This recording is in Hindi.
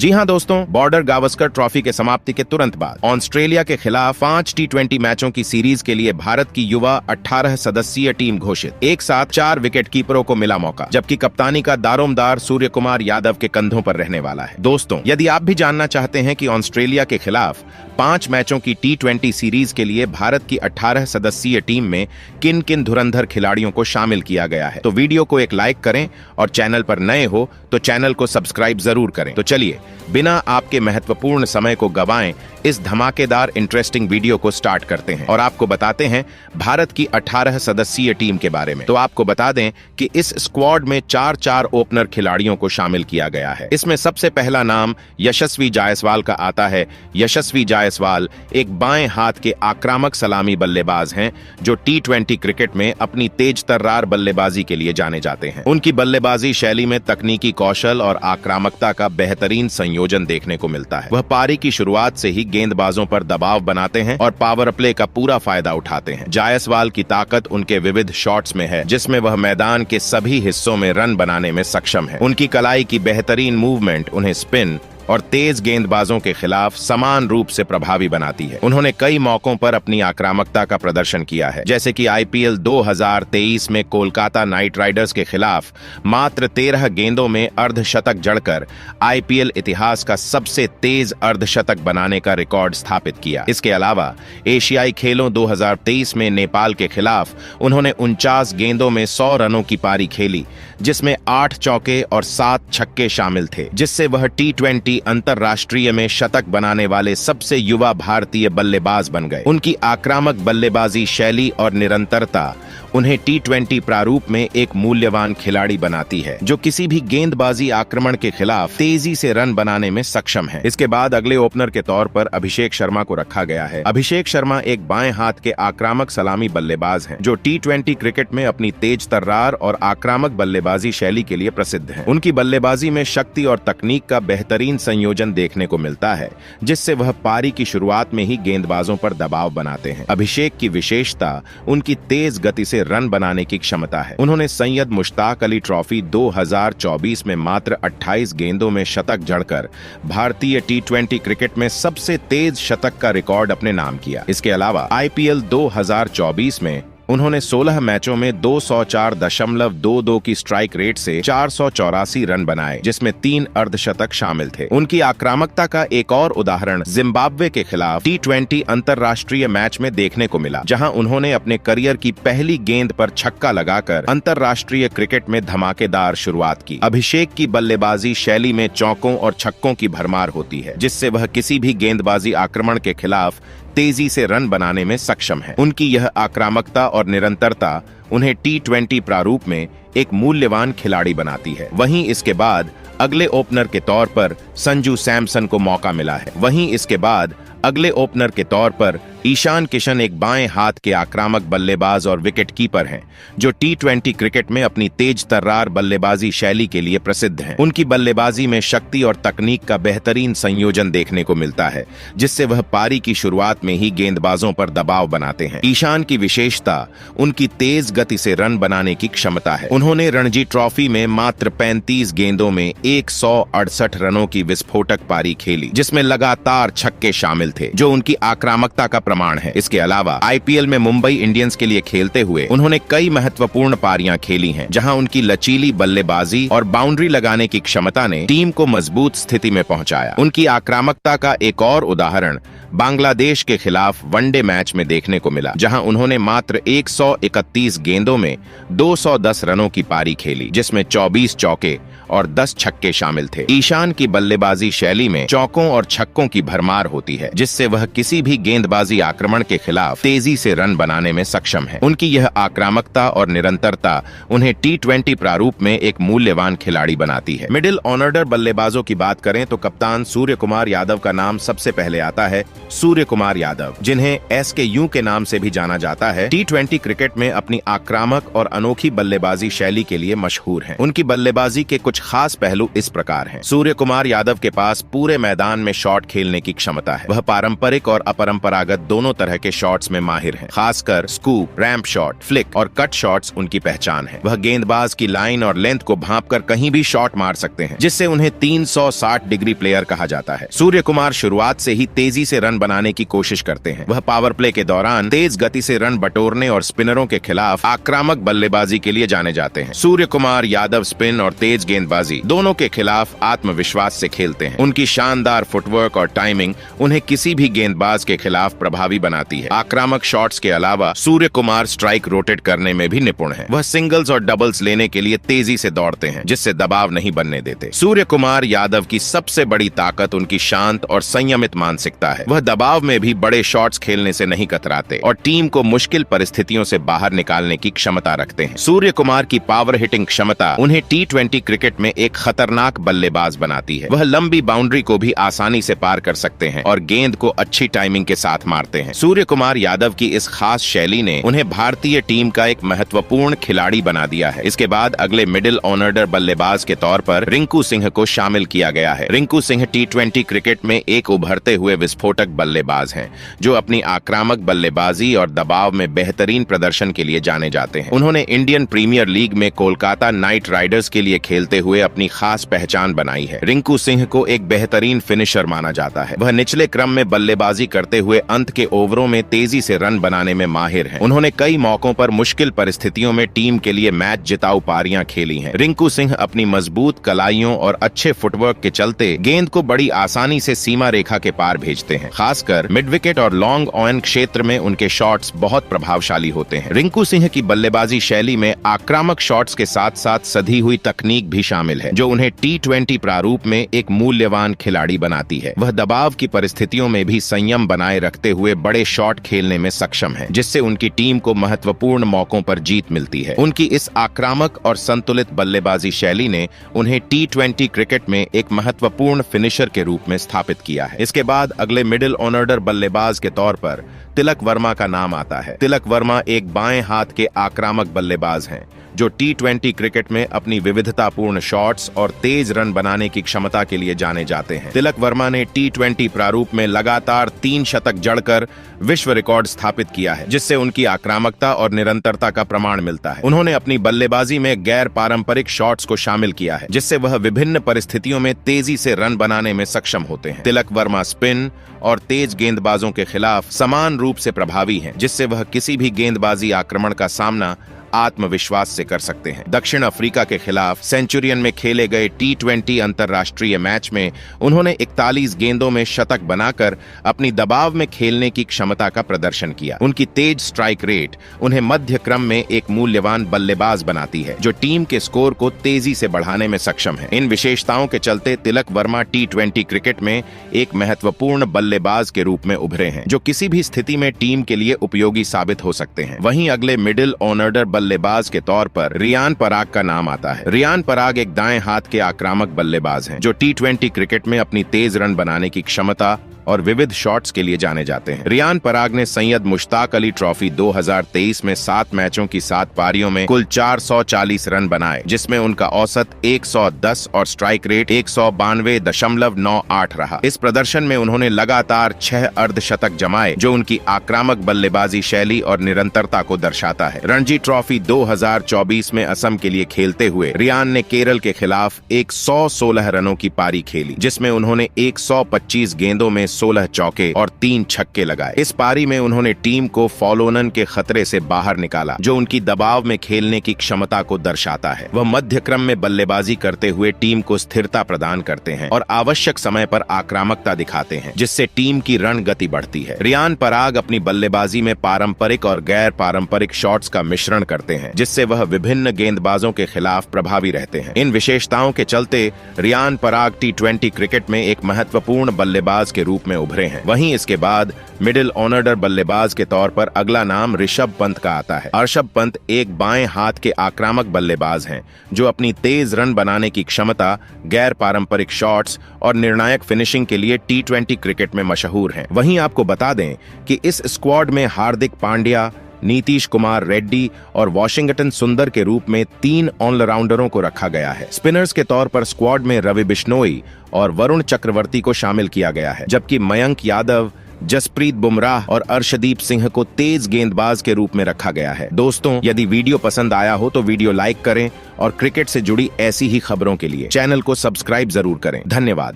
जी हां दोस्तों, बॉर्डर गावस्कर ट्रॉफी के समाप्ति के तुरंत बाद ऑस्ट्रेलिया के खिलाफ 5 टी20 मैचों की सीरीज के लिए भारत की युवा 18 सदस्यीय टीम घोषित। एक साथ 4 विकेट कीपरों को मिला मौका, जबकि कप्तानी का दारोमदार सूर्य कुमार यादव के कंधों पर रहने वाला है। दोस्तों, यदि आप भी जानना चाहते हैं कि ऑस्ट्रेलिया के खिलाफ 5 मैचों की टी20 सीरीज के लिए भारत की 18 सदस्यीय टीम में किन किन धुरंधर खिलाड़ियों को शामिल किया गया है, तो वीडियो को एक लाइक करें और चैनल पर नए हो तो चैनल को सब्सक्राइब जरूर करें। तो चलिए बिना आपके महत्वपूर्ण समय को गवाएं, इस धमाकेदार इंटरेस्टिंग वीडियो को स्टार्ट करते हैं और आपको बताते हैं भारत की 18 सदस्यीय टीम के बारे में। तो आपको बता दें कि इस स्क्वाड में 4 ओपनर खिलाड़ियों को शामिल किया गया है। इसमें सबसे पहला नाम यशस्वी जायसवाल का आता है। यशस्वी जायसवाल एक बाएं हाथ के आक्रामक सलामी बल्लेबाज हैं, जो टी20 क्रिकेट में अपनी तेज तर्रार बल्लेबाजी के लिए जाने जाते हैं। उनकी बल्लेबाजी शैली में तकनीकी कौशल और आक्रामकता का बेहतरीन संयोजन देखने को मिलता है। वह पारी की शुरुआत से ही गेंदबाजों पर दबाव बनाते हैं और पावर प्ले का पूरा फायदा उठाते हैं। जायसवाल की ताकत उनके विविध शॉट्स में है, जिसमें वह मैदान के सभी हिस्सों में रन बनाने में सक्षम है। उनकी कलाई की बेहतरीन मूवमेंट उन्हें स्पिन और तेज गेंदबाजों के खिलाफ समान रूप से प्रभावी बनाती है। उन्होंने कई मौकों पर अपनी आक्रामकता का प्रदर्शन किया है, जैसे कि आईपीएल 2023 में कोलकाता नाइट राइडर्स के खिलाफ मात्र 13 गेंदों में अर्धशतक जड़कर आईपीएल इतिहास का सबसे तेज अर्धशतक बनाने का रिकॉर्ड स्थापित किया। इसके अलावा एशियाई खेलों 2023 में नेपाल के खिलाफ उन्होंने 49 गेंदों में 100 रनों की पारी खेली, जिसमें 8 चौके और 7 छक्के शामिल थे, जिससे वह टी20 अंतरराष्ट्रीय में शतक बनाने वाले सबसे युवा भारतीय बल्लेबाज बन गए। उनकी आक्रामक बल्लेबाजी शैली और निरंतरता उन्हें टी20 प्रारूप में एक मूल्यवान खिलाड़ी बनाती है, जो किसी भी गेंदबाजी आक्रमण के खिलाफ तेजी से रन बनाने में सक्षम है। इसके बाद अगले ओपनर के तौर पर अभिषेक शर्मा को रखा गया है। अभिषेक शर्मा एक बाएं हाथ के आक्रामक सलामी बल्लेबाज हैं, जो टी20 क्रिकेट में अपनी तेज तर्रार और आक्रामक बल्लेबाजी शैली के लिए प्रसिद्ध हैं। उनकी बल्लेबाजी में शक्ति और तकनीक का बेहतरीन संयोजन देखने को मिलता है, जिससे वह पारी की शुरुआत में ही गेंदबाजों पर दबाव बनाते हैं। अभिषेक की विशेषता उनकी तेज गति से रन बनाने की क्षमता है। उन्होंने सैयद मुश्ताक अली ट्रॉफी 2024 में मात्र 28 गेंदों में शतक जड़कर भारतीय टी20 क्रिकेट में सबसे तेज शतक का रिकॉर्ड अपने नाम किया। इसके अलावा आईपीएल 2024 में उन्होंने 16 मैचों में 204.22 की स्ट्राइक रेट से 484 रन बनाए, जिसमें 3 अर्धशतक शामिल थे। उनकी आक्रामकता का एक और उदाहरण जिम्बाब्वे के खिलाफ टी20 अंतरराष्ट्रीय मैच में देखने को मिला, जहां उन्होंने अपने करियर की पहली गेंद पर छक्का लगाकर अंतरराष्ट्रीय क्रिकेट में धमाकेदार शुरुआत की। अभिषेक की बल्लेबाजी शैली में चौकों और छक्कों की भरमार होती है, जिससे वह किसी भी गेंदबाजी आक्रमण के खिलाफ तेजी से रन बनाने में सक्षम है। उनकी यह आक्रामकता और निरंतरता उन्हें टी20 प्रारूप में एक मूल्यवान खिलाड़ी बनाती है। वहीं इसके बाद अगले ओपनर के तौर पर संजू सैमसन को मौका मिला है। वहीं इसके बाद अगले ओपनर के तौर पर ईशान किशन एक बाएं हाथ के आक्रामक बल्लेबाज और विकेट कीपर हैं, जो टी20 क्रिकेट में अपनी तेज तर्रार बल्लेबाजी शैली के लिए प्रसिद्ध हैं। उनकी बल्लेबाजी में शक्ति और तकनीक का बेहतरीन संयोजन देखने को मिलता है, जिससे वह पारी की शुरुआत में ही गेंदबाजों पर दबाव बनाते हैं। ईशान की विशेषता उनकी तेज गति से रन बनाने की क्षमता है। उन्होंने रणजी ट्रॉफी में मात्र 35 गेंदों में 168 रनों की विस्फोटक पारी खेली, जिसमें लगातार छक्के शामिल थे, जो उनकी आक्रामकता का प्रमाण है। इसके अलावा आईपीएल में मुंबई इंडियंस के लिए खेलते हुए उन्होंने कई महत्वपूर्ण पारियां खेली हैं, जहां उनकी लचीली बल्लेबाजी और बाउंड्री लगाने की क्षमता ने टीम को मजबूत स्थिति में पहुंचाया। उनकी आक्रामकता का एक और उदाहरण बांग्लादेश के खिलाफ वनडे मैच में देखने को मिला, जहां उन्होंने मात्र 131 गेंदों में 210 रनों की पारी खेली, जिसमें 24 चौके और 10 छक्के शामिल थे। ईशान की बल्लेबाजी शैली में चौकों और छक्कों की भरमार होती है, जिससे वह किसी भी गेंदबाजी आक्रमण के खिलाफ तेजी से रन बनाने में सक्षम है। उनकी यह आक्रामकता और निरंतरता उन्हें टी20 प्रारूप में एक मूल्यवान खिलाड़ी बनाती है। मिडिल ऑर्डर बल्लेबाजों की बात करें तो कप्तान सूर्य कुमार यादव का नाम सबसे पहले आता है। सूर्य कुमार यादव, जिन्हें SKU के नाम से भी जाना जाता है, टी20 क्रिकेट में अपनी आक्रामक और अनोखी बल्लेबाजी शैली के लिए मशहूर हैं। उनकी बल्लेबाजी के कुछ खास पहलू इस प्रकार हैं। सूर्य कुमार यादव के पास पूरे मैदान में शॉट खेलने की क्षमता है। वह पारंपरिक और अपरंपरागत दोनों तरह के शॉट्स में माहिर हैं। खासकर स्कूप, रैंप शॉट, फ्लिक और कट शॉट्स उनकी पहचान है। वह गेंदबाज की लाइन और लेंथ को भांपकर कहीं भी शॉट मार सकते हैं, जिससे उन्हें 360 डिग्री प्लेयर कहा जाता है। सूर्य कुमार शुरुआत से ही तेजी से रन बनाने की कोशिश करते हैं। वह पावर प्ले के दौरान तेज गति से रन बटोरने और स्पिनरों के खिलाफ आक्रामक बल्लेबाजी के लिए जाने जाते हैं। सूर्य कुमार यादव स्पिन और तेज गेंदबाजी दोनों के खिलाफ आत्मविश्वास से खेलते हैं। उनकी शानदार फुटवर्क और टाइमिंग उन्हें किसी भी गेंदबाज के खिलाफ प्रभावी बनाती है। आक्रामक शॉट्स के अलावा सूर्य कुमार स्ट्राइक रोटेट करने में भी निपुण हैं। वह सिंगल्स और डबल्स लेने के लिए तेजी से दौड़ते हैं, जिससे दबाव नहीं बनने देते। सूर्य कुमार यादव की सबसे बड़ी ताकत उनकी शांत और संयमित मानसिकता है। वह दबाव में भी बड़े शॉट्स खेलने से नहीं कतराते और टीम को मुश्किल परिस्थितियों से बाहर निकालने की क्षमता रखते हैं। सूर्य कुमार की पावर हिटिंग क्षमता उन्हें T20 क्रिकेट में एक खतरनाक बल्लेबाज बनाती है। वह लंबी बाउंड्री को भी आसानी से पार कर सकते हैं और गेंद को अच्छी टाइमिंग के साथ मारते हैं। सूर्य कुमार यादव की इस खास शैली ने उन्हें भारतीय टीम का एक महत्वपूर्ण खिलाड़ी बना दिया है। इसके बाद अगले मिडिल ऑर्डर बल्लेबाज के तौर पर रिंकू सिंह को शामिल किया गया है। रिंकू सिंह T20 क्रिकेट में एक उभरते हुए विस्फोटक बल्लेबाज हैं, जो अपनी आक्रामक बल्लेबाजी और दबाव में बेहतरीन प्रदर्शन के लिए जाने जाते हैं। उन्होंने इंडियन प्रीमियर लीग में कोलकाता नाइट राइडर्स के लिए खेलते हुए अपनी खास पहचान बनाई है। रिंकू सिंह को एक बेहतरीन फिनिशर माना जाता है। वह निचले क्रम में बल्लेबाजी करते हुए अंत के ओवरों में तेजी से रन बनाने में माहिर हैं। उन्होंने कई मौकों पर मुश्किल परिस्थितियों में टीम के लिए मैच जिताऊ पारियां खेली हैं। रिंकू सिंह अपनी मजबूत कलाइयों और अच्छे फुटवर्क के चलते गेंद को बड़ी आसानी से सीमा रेखा के पार भेजते हैं। खासकर मिड विकेट और लॉन्ग ऑन क्षेत्र में उनके शॉट्स बहुत प्रभावशाली होते हैं। रिंकू सिंह की बल्लेबाजी शैली में आक्रामक शॉट्स के साथ साथ सधी हुई तकनीक भी शामिल है, जो उन्हें T20 प्रारूप में एक मूल्यवान खिलाड़ी बनाती है। वह दबाव की परिस्थितियों में भी संयम बनाए रखते हुए बड़े शॉट खेलने में सक्षम है, जिससे उनकी टीम को महत्वपूर्ण मौकों पर जीत मिलती है। उनकी इस आक्रामक और संतुलित बल्लेबाजी शैली ने उन्हें T20 क्रिकेट में एक महत्वपूर्ण फिनिशर के रूप में स्थापित किया है। इसके बाद अगले मिडिल ऑर्डर बल्लेबाज के तौर पर तिलक वर्मा का नाम आता है। तिलक वर्मा एक बाएं हाथ के आक्रामक बल्लेबाज हैं, जो T20 क्रिकेट में अपनी विविधतापूर्ण शॉट्स और तेज रन बनाने की क्षमता के लिए जाने जाते हैं। तिलक वर्मा ने T20 प्रारूप में लगातार 3 शतक जड़कर विश्व रिकॉर्ड स्थापित किया है, जिससे उनकी आक्रामकता और निरंतरता का प्रमाण मिलता है। उन्होंने अपनी बल्लेबाजी में गैर पारंपरिक शॉट्स को शामिल किया है, जिससे वह विभिन्न परिस्थितियों में तेजी से रन बनाने में सक्षम होते हैं। तिलक वर्मा स्पिन और तेज गेंदबाजों के खिलाफ समान रूप से प्रभावी हैं, जिससे वह किसी भी गेंदबाजी आक्रमण का सामना आत्मविश्वास से कर सकते हैं। दक्षिण अफ्रीका के खिलाफ सेंचुरियन में खेले गए T20 अंतर्राष्ट्रीय मैच में उन्होंने 41 गेंदों में शतक बनाकर अपनी दबाव में खेलने की क्षमता का प्रदर्शन किया। उनकी तेज स्ट्राइक रेट उन्हें मध्य क्रम में एक मूल्यवान बल्लेबाज बनाती है, जो टीम के स्कोर को तेजी से बढ़ाने में सक्षम है। इन विशेषताओं के चलते तिलक वर्मा T20 क्रिकेट में एक महत्वपूर्ण बल्लेबाज के रूप में उभरे हैं, जो किसी भी स्थिति में टीम के लिए उपयोगी साबित हो सकते हैं। वहीं अगले मिडिल ऑर्डर बल्लेबाज के तौर पर रियान पराग का नाम आता है। रियान पराग एक दाएं हाथ के आक्रामक बल्लेबाज हैं, जो T20 क्रिकेट में अपनी तेज रन बनाने की क्षमता और विविध शॉट्स के लिए जाने जाते हैं। रियान पराग ने सैयद मुश्ताक अली ट्रॉफी 2023 में 7 मैचों की 7 पारियों में कुल 440 रन बनाए, जिसमें उनका औसत 110 और स्ट्राइक रेट 192.98 रहा। इस प्रदर्शन में उन्होंने लगातार 6 अर्धशतक जमाए, जो उनकी आक्रामक बल्लेबाजी शैली और निरंतरता को दर्शाता है। रणजी ट्रॉफी 2024 में असम के लिए खेलते हुए रियान ने केरल के खिलाफ 116 रनों की पारी खेली, जिसमें उन्होंने 125 गेंदों में 16 चौके और 3 छक्के लगाए। इस पारी में उन्होंने टीम को फॉलोनन के खतरे से बाहर निकाला, जो उनकी दबाव में खेलने की क्षमता को दर्शाता है। वह मध्य क्रम में बल्लेबाजी करते हुए टीम को स्थिरता प्रदान करते हैं और आवश्यक समय पर आक्रामकता दिखाते हैं, जिससे टीम की रण गति बढ़ती है। रियान पराग अपनी बल्लेबाजी में पारंपरिक और गैर पारंपरिक शॉट्स का मिश्रण करते हैं, जिससे वह विभिन्न गेंदबाजों के खिलाफ प्रभावी रहते हैं। इन विशेषताओं के चलते रियान पराग T20 क्रिकेट में एक महत्वपूर्ण बल्लेबाज के रूप में उभरे हैं। वहीं इसके बाद मिडिल ऑर्डर बल्लेबाज के तौर पर अगला नाम ऋषभ पंत का आता है। ऋषभ पंत एक बाएं हाथ के आक्रामक बल्लेबाज हैं, जो अपनी तेज रन बनाने की क्षमता, गैर पारंपरिक शॉट्स और निर्णायक फिनिशिंग के लिए T20 क्रिकेट में मशहूर हैं। वहीं आपको बता दें कि इस स्क्वाड में हार्दिक पांड्या, नीतीश कुमार रेड्डी और वॉशिंगटन सुंदर के रूप में 3 ऑलराउंडरों को रखा गया है। स्पिनर्स के तौर पर स्क्वाड में रवि बिश्नोई और वरुण चक्रवर्ती को शामिल किया गया है, जबकि मयंक यादव, जसप्रीत बुमराह और अर्शदीप सिंह को तेज गेंदबाज के रूप में रखा गया है। दोस्तों, यदि वीडियो पसंद आया हो तो वीडियो लाइक करें और क्रिकेट से जुड़ी ऐसी ही खबरों के लिए चैनल को सब्सक्राइब जरूर करें। धन्यवाद।